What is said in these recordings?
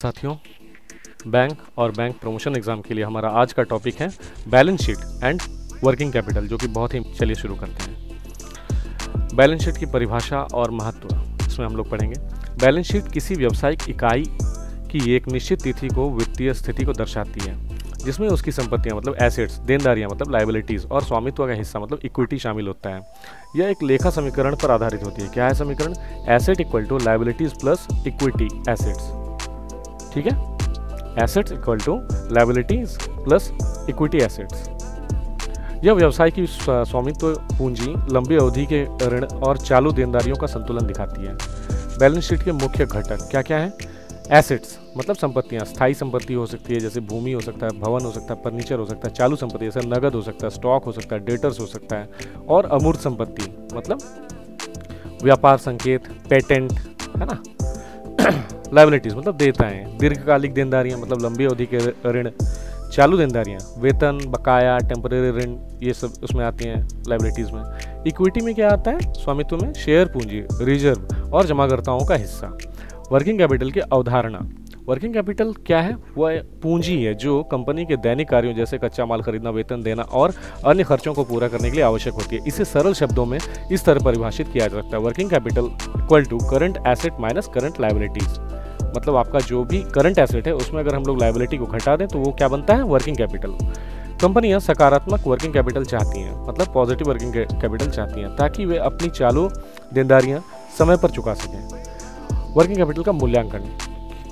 साथियों, बैंक और bank promotion exam के लिए हमारा आज का टॉपिक है balance sheet and working capital, जो कि बहुत ही चलिए शुरू करते हैं। बैलेंस शीट की परिभाषा और महत्व इसमें हम लोग पढ़ेंगे। बैलेंस शीट किसी व्यावसायिक इकाई की एक निश्चित तिथि को वित्तीय स्थिति को दर्शाती है, जिसमें उसकी संपत्तियां मतलब एसेट्स, देनदारियां मतलब लायबिलिटीज़ और स्वामित्व का हिस्सा मतलब इक्विटी शामिल होता है। यह एक लेखा समीकरण पर आधारित होती है। क्या है समीकरण? Asset equal to liabilities plus equity assets. ठीक है, assets equal to liabilities plus equity assets. यह व्यवसाय की स्वामित्व पूंजी, लंबी अवधि के ऋण और चालू देनदारियों का संतुलन दिखाती है। बैलेंस शीट के मुख्य घटक क्या क्या है? एसेट्स मतलब संपत्तियां, स्थायी संपत्ति हो सकती है जैसे भूमि हो सकता है, भवन हो सकता है, फर्नीचर हो सकता है। चालू संपत्ति जैसे नगद हो सकता है, स्टॉक हो सकता है, डेटर्स हो सकता है। और अमूर्त संपत्ति मतलब व्यापार संकेत, पेटेंट, है ना। लायबिलिटीज मतलब देयताएं, दीर्घकालिक देनदारियां मतलब लंबी अवधि के ऋण, चालू देनदारियां, वेतन, बकाया, टेम्परेरी ऋण, ये सब उसमें आती हैं लायबिलिटीज में। इक्विटी में क्या आता है? स्वामित्व में शेयर पूंजी, रिजर्व और जमाकर्ताओं का हिस्सा। वर्किंग कैपिटल की अवधारणा। वर्किंग कैपिटल क्या है? वह पूंजी है जो कंपनी के दैनिक कार्यों जैसे कच्चा माल खरीदना, वेतन देना और अन्य खर्चों को पूरा करने के लिए आवश्यक होती है। इसे सरल शब्दों में इस तरह परिभाषित किया जा सकता है: working capital equal to current asset minus current liabilities. मतलब आपका जो भी करंट एसेट है उसमें अगर हम लोग लायबिलिटी को घटा दें तो वो क्या बनता है? Working capital. कंपनियां सकारात्मक वर्किंग कैपिटल चाहती हैं, मतलब पॉजिटिव वर्किंग कैपिटल चाहती हैं, ताकि वे अपनी चालू देनदारियां समय पर चुका सकें। वर्किंग कैपिटल का मूल्यांकन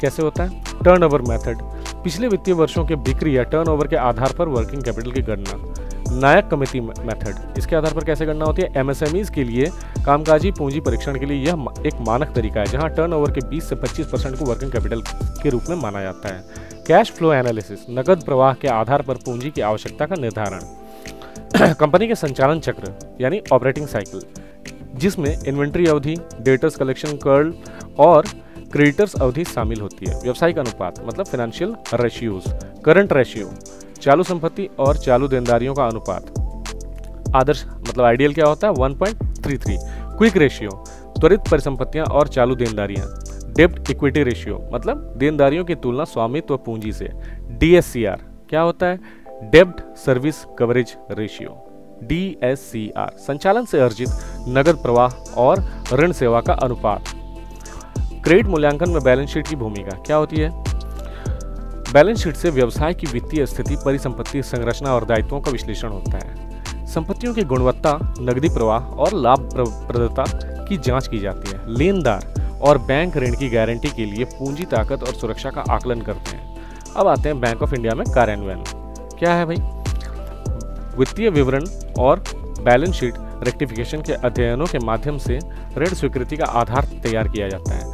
कैसे होता है? Turnover method. पिछले वित्तीय वर्षों के बिक्री या टर्नओवर के आधार पर वर्किंग कैपिटल की गणना। नायक कमेटी मेथड, इसके आधार पर कैसे गणना होती है? एमएसएमईज के लिए कामकाजी पूंजी परीक्षण के लिए यह एक मानक तरीका है, जहां टर्नओवर के 20 से 25% को वर्किंग कैपिटल के रूप में माना जाता है। कैश फ्लो एनालिसिस, नकद प्रवाह के आधार पर पूंजी की आवश्यकता का निर्धारण। कंपनी के संचालन चक्र यानी ऑपरेटिंग साइकिल, जिसमें इन्वेंट्री अवधि, डेटर्स कलेक्शन कर्व और क्रेडिटर्स अवधि शामिल होती है। व्यवसायिक अनुपात मतलब फाइनेंशियल रेशियोज। करंट रेशियो, चालू संपत्ति और चालू देनदारियों का अनुपात। आदर्श मतलब आइडियल क्या होता है? 1.33। क्विक रेशियो, त्वरित परिसंपत्तियां और चालू देनदारियां। डेब्ट इक्विटी रेशियो मतलब देनदारियों की तुलना स्वामित्व पूंजी से। DSCR क्या होता है? डेब्ट सर्विस कवरेज रेशियो। DSCR संचालन से अर्जित नगद प्रवाह और ऋण सेवा का अनुपात। क्रेडिट मूल्यांकन में बैलेंस शीट की भूमिका क्या होती है? बैलेंस शीट से व्यवसाय की वित्तीय स्थिति, परिसंपत्ति संरचना और दायित्वों का विश्लेषण होता है। संपत्तियों की गुणवत्ता, नकदी प्रवाह और लाभप्रदता की जांच की जाती है। लेनदार और बैंक ऋण की गारंटी के लिए पूंजी ताकत और सुरक्षा का आकलन करते हैं। अब आते हैं बैंक ऑफ इंडिया में कार्यान्वयन। क्या है भाई? वित्तीय विवरण और बैलेंस शीट रेक्टिफिकेशन के अध्ययनों के माध्यम से ऋण स्वीकृति का आधार तैयार किया जाता है।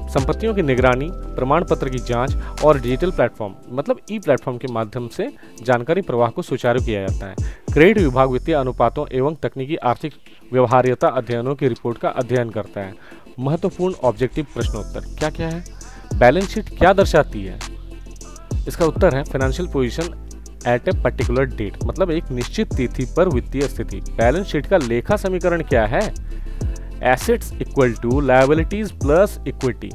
संपत्तियों की निगरानी, प्रमाण पत्र की जांच और डिजिटल प्लेटफॉर्म मतलब ई प्लेटफॉर्म के माध्यम से जानकारी प्रवाह को सुचारू किया जाता है। क्रेडिट विभाग वित्तीय अनुपातों एवं तकनीकी आर्थिक व्यवहार्यता अध्ययनों की रिपोर्ट का अध्ययन करता है। महत्वपूर्ण ऑब्जेक्टिव प्रश्नोत्तर क्या क्या है? बैलेंस शीट क्या दर्शाती है? इसका उत्तर है financial position at a particular date, मतलब एक निश्चित तिथि पर वित्तीय स्थिति। बैलेंस शीट का लेखा समीकरण क्या है? Assets equal to liabilities plus equity.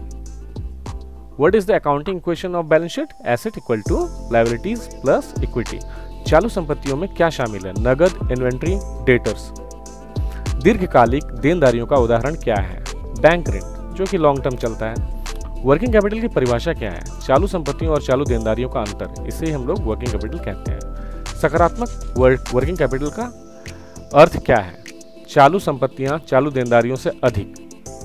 What is the accounting equation of balance sheet? Asset equal to liabilities plus equity. चालू संपत्तियों में क्या शामिल है? नगद, इन्वेंट्री, डेटर्स। दीर्घकालिक देनदारियों का उदाहरण क्या है? बैंक ऋण जो कि लॉन्ग टर्म चलता है। वर्किंग कैपिटल की परिभाषा क्या है? चालू संपत्तियों और चालू देनदारियों का अंतर, इसे हम लोग वर्किंग कैपिटल कहते हैं। सकारात्मक वर्किंग कैपिटल का अर्थ क्या है? चालू संपत्तियां चालू देनदारियों से अधिक,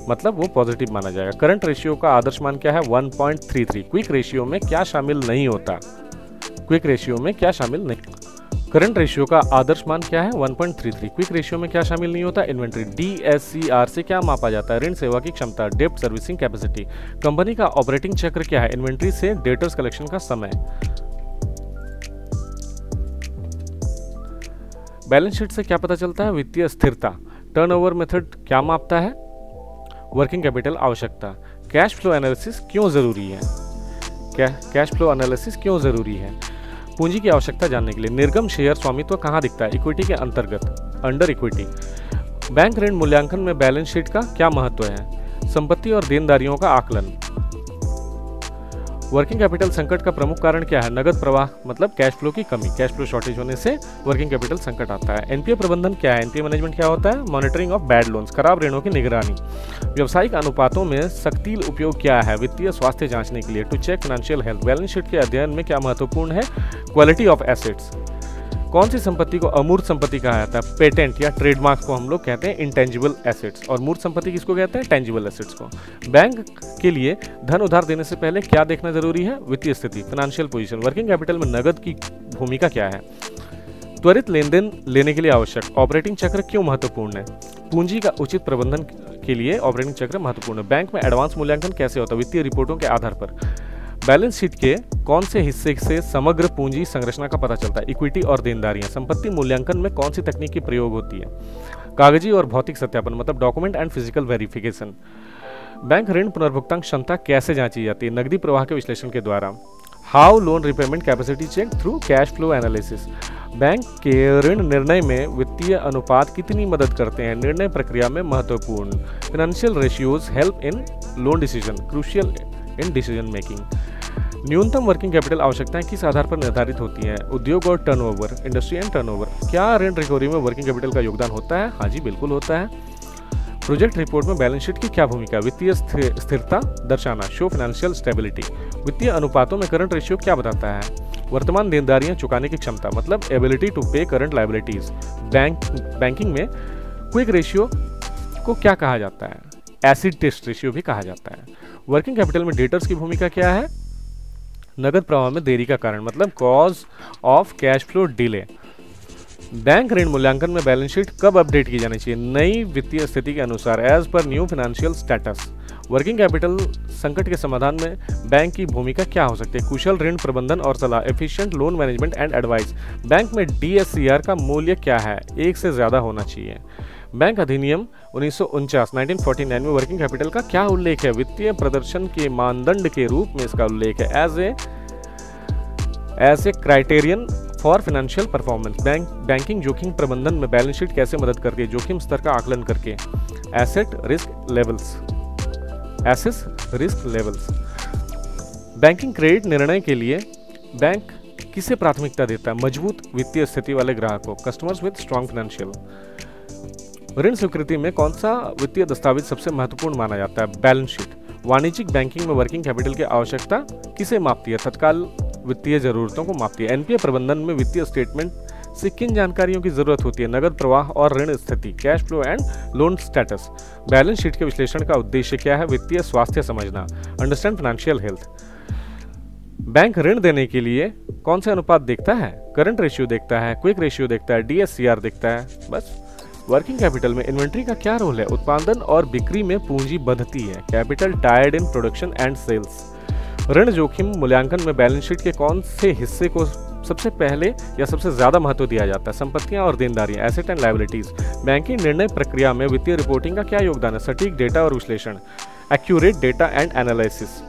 मतलब वो पॉजिटिव माना जाएगा। करंट रेशियो का आदर्श मान क्या है? 1.33। क्विक रेशियो में क्या शामिल नहीं होता? क्विक रेशियो में क्या शामिल नहीं? करंट रेशियो का आदर्श मान क्या है? 1.33। क्विक रेशियो में क्या शामिल नहीं होता? इन्वेंट्री। DSCR से क्या मापा जाता है? ऋण सेवा की क्षमता, डेब्ट सर्विसिंग कैपेसिटी। कंपनी का ऑपरेटिंग चक्र क्या है? इन्वेंट्री से डेटर्स कलेक्शन का समय। बैलेंस शीट से क्या पता चलता है? वित्तीय स्थिरता। टर्नओवर मेथड क्या मापता है? वर्किंग कैपिटल आवश्यकता। कैश फ्लो एनालिसिस क्यों जरूरी है? कैश फ्लो एनालिसिस क्यों जरूरी है? पूंजी की आवश्यकता जानने के लिए। निर्गम शेयर स्वामित्व कहाँ दिखता है? इक्विटी के अंतर्गत, अंडर इक्विटी। बैंक ऋण मूल्यांकन में बैलेंस शीट का क्या महत्व है? संपत्ति और देनदारियों का आकलन। वर्किंग कैपिटल संकट का प्रमुख कारण क्या है? नगद प्रवाह मतलब कैश फ्लो की कमी, कैश फ्लो शॉर्टेज होने से वर्किंग कैपिटल संकट आता है। एनपीए प्रबंधन क्या है? एनपीए मैनेजमेंट क्या होता है? मॉनिटरिंग ऑफ बैड लोन्स, खराब ऋणों की निगरानी। व्यावसायिक अनुपातों में सक्रिय उपयोग क्या है? वित्तीय स्वास्थ्य जांचने के लिए, to check financial health. Balance sheet के अध्ययन में क्या महत्वपूर्ण है? Quality of assets. कौन सी संपत्ति को अमूर्त संपत्ति कहा जाता है? पेटेंट या ट्रेडमार्क को हम लोग कहते हैं इंटेंजिबल एसेट्स, और मूर्त संपत्ति किसको कहते हैं? टेंजिबल एसेट्स को। बैंक के लिए धन उधार देने से पहले क्या देखना जरूरी है? वित्तीय स्थिति, फाइनेंशियल पोजीशन। वर्किंग कैपिटल में नगद की भूमिका क्या है? त्वरित लेन देन लेने के लिए आवश्यक। ऑपरेटिंग चक्र क्यों महत्वपूर्ण है? पूंजी का उचित प्रबंधन के लिए ऑपरेटिंग चक्र महत्वपूर्ण है। बैंक में एडवांस मूल्यांकन कैसे होता है? वित्तीय रिपोर्टों के आधार पर। बैलेंस शीट के कौन से हिस्से से समग्र पूंजी संरचना का पता चलता है? इक्विटी और देनदारियां। संपत्ति मूल्यांकन में कौन सी तकनीक की प्रयोग होती है? कागजी और भौतिक सत्यापन मतलब document and physical verification. Bank ऋण पुनर्भुगतान क्षमता कैसे जांची जाती है? नकदी प्रवाह के विश्लेषण के द्वारा। How loan repayment capacity check through cash flow analysis. Bank के ऋण निर्णय में वित्तीय अनुपात कितनी मदद करते हैं? निर्णय प्रक्रिया में महत्वपूर्ण। Financial ratios help in loan decision, crucial in decision making. न्यूनतम वर्किंग कैपिटल आवश्यकताएं किस आधार पर निर्धारित होती हैं? उद्योग और टर्नओवर, इंडस्ट्री एंड टर्नओवर। क्या ऋण रिकवरी में वर्किंग कैपिटल का योगदान होता है? हाँ जी, बिल्कुल होता है। प्रोजेक्ट रिपोर्ट में बैलेंस शीट की क्या भूमिका? वित्तीय स्थिरता दर्शाना, शो फाइनेंशियल स्टेबिलिटी। वित्तीय अनुपातों में करंट रेशियो क्या बताता है? वर्तमान देनदारियां चुकाने की क्षमता मतलब एबिलिटी टू पे करंट लायबिलिटीज। बैंकिंग में क्विक रेशियो को क्या कहा जाता है? एसिड टेस्ट रेशियो भी कहा जाता है। वर्किंग कैपिटल में डेटर्स की भूमिका क्या है? नगद प्रवाह में देरी का कारण मतलब cause of cash flow delay. Bank ऋण मूल्यांकन में बैलेंस शीट कब अपडेट की जानी चाहिए? नई वित्तीय स्थिति के अनुसार, as per new financial status. Working capital संकट के समाधान में बैंक की भूमिका क्या हो सकती है? कुशल ऋण प्रबंधन और सलाह, efficient loan management and advice. Bank में DSCR का मूल्य क्या है? 1 से ज़्यादा होना चाहिए। बैंक अधिनियम 1949 में वर्किंग कैपिटल का क्या उल्लेख है? वित्तीय प्रदर्शन के मानदंड के रूप में इसका उल्लेख है, as a criterion for financial performance. Banking जोखिम प्रबंधन में बैलेंस शीट कैसे मदद करती है? जोखिम स्तर का आकलन करके। Asset risk levels. Banking credit निर्णय के लिए बैंक किसे प्राथमिकता देता है? मजबूत वित्तीय स्थिति वाले ग्राहकों, कस्टमर्स विद स्ट्रॉन्ग फाइनेंशियल। ऋण स्वीकृति में कौन सा वित्तीय दस्तावेज सबसे महत्वपूर्ण माना जाता है? Balance sheet. वाणिज्यिक बैंकिंग में वर्किंग कैपिटल की आवश्यकता किसे मापती है? तत्काल वित्तीय जरूरतों को मापती है। एनपीए प्रबंधन में वित्तीय स्टेटमेंट से किन जानकारियों की जरूरत होती है? नगद प्रवाह और ऋण स्थिति, cash flow and loan status. Balance sheet के विश्लेषण का उद्देश्य क्या है? वित्तीय स्वास्थ्य समझना, अंडरस्टैंड फाइनेंशियल हेल्थ। बैंक ऋण देने के लिए कौन से अनुपात देखता है? करंट रेशियो देखता है, क्विक रेशियो देखता है, DSCR देखता है। बस। वर्किंग कैपिटल में इन्वेंट्री का क्या रोल है? उत्पादन और बिक्री में पूंजी बढ़ती है, capital tired in production and sales. ऋण जोखिम मूल्यांकन में बैलेंस शीट के कौन से हिस्से को सबसे पहले या सबसे ज्यादा महत्व दिया जाता है? संपत्तियां और देनदारियां, एसेट एंड लायबिलिटीज। बैंकिंग निर्णय प्रक्रिया में वित्तीय रिपोर्टिंग का क्या योगदान है? सटीक डेटा और विश्लेषण, accurate data and analysis.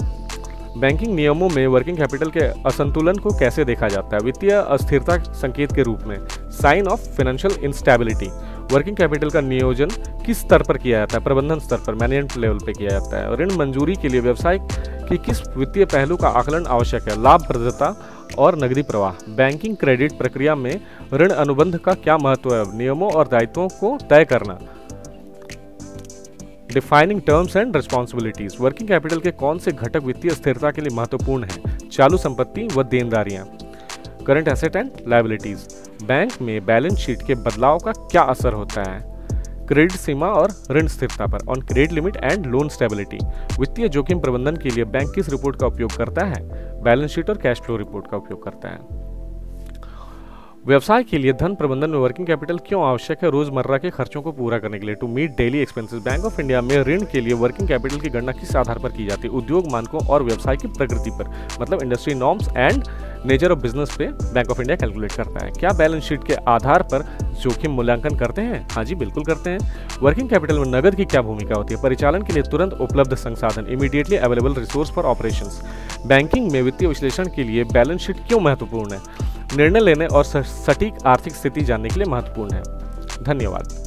Banking नियमों में वर्किंग कैपिटल के असंतुलन को कैसे देखा जाता है? वित्तीय अस्थिरता संकेत के रूप में, sign of financial instability. Working capital का नियोजन किस स्तर पर किया जाता है? प्रबंधन स्तर पर, मैनेजमेंट लेवल पे किया जाता है। ऋण मंजूरी के लिए व्यवसाय की किस वित्तीय पहलू का आकलन आवश्यक है? लाभप्रदता और नकदी प्रवाह। बैंकिंग क्रेडिट प्रक्रिया में ऋण अनुबंध का क्या महत्व है? नियमों और दायित्वों को तय करना। Defining terms and responsibilities. Working capital के कौन से घटक वित्तीय स्थिरता के लिए महत्वपूर्ण हैं? चालू संपत्ति व देनदारियां, current asset and liabilities. Bank में बैलेंस शीट के बदलाव का क्या असर होता है? क्रेडिट सीमा और ऋण स्थिरता पर, on credit limit and loan stability. वित्तीय जोखिम प्रबंधन के लिए बैंक किस रिपोर्ट का उपयोग करता है? बैलेंस शीट और कैश फ्लो रिपोर्ट का उपयोग करता है। व्यवसाय के लिए धन प्रबंधन में वर्किंग कैपिटल क्यों आवश्यक है? रोजमर्रा के खर्चों को पूरा करने के लिए, to meet daily expenses. Bank of India में ऋण के लिए वर्किंग कैपिटल की गणना किस आधार पर की जाती है? उद्योग मानकों और व्यवसाय की प्रकृति पर, मतलब industry norms and nature of business पे बैंक ऑफ इंडिया कैलकुलेट करता है। क्या बैलेंस शीट के आधार पर जोखिम मूल्यांकन करते हैं? हाँ जी, बिल्कुल करते हैं। वर्किंग कैपिटल में नगद की क्या भूमिका होती है? परिचालन के लिए तुरंत उपलब्ध संसाधन, immediately available resource for operations. Banking में वित्तीय विश्लेषण के लिए बैलेंस शीट क्यों महत्वपूर्ण है? निर्णय लेने और सटीक आर्थिक स्थिति जानने के लिए महत्वपूर्ण है। धन्यवाद।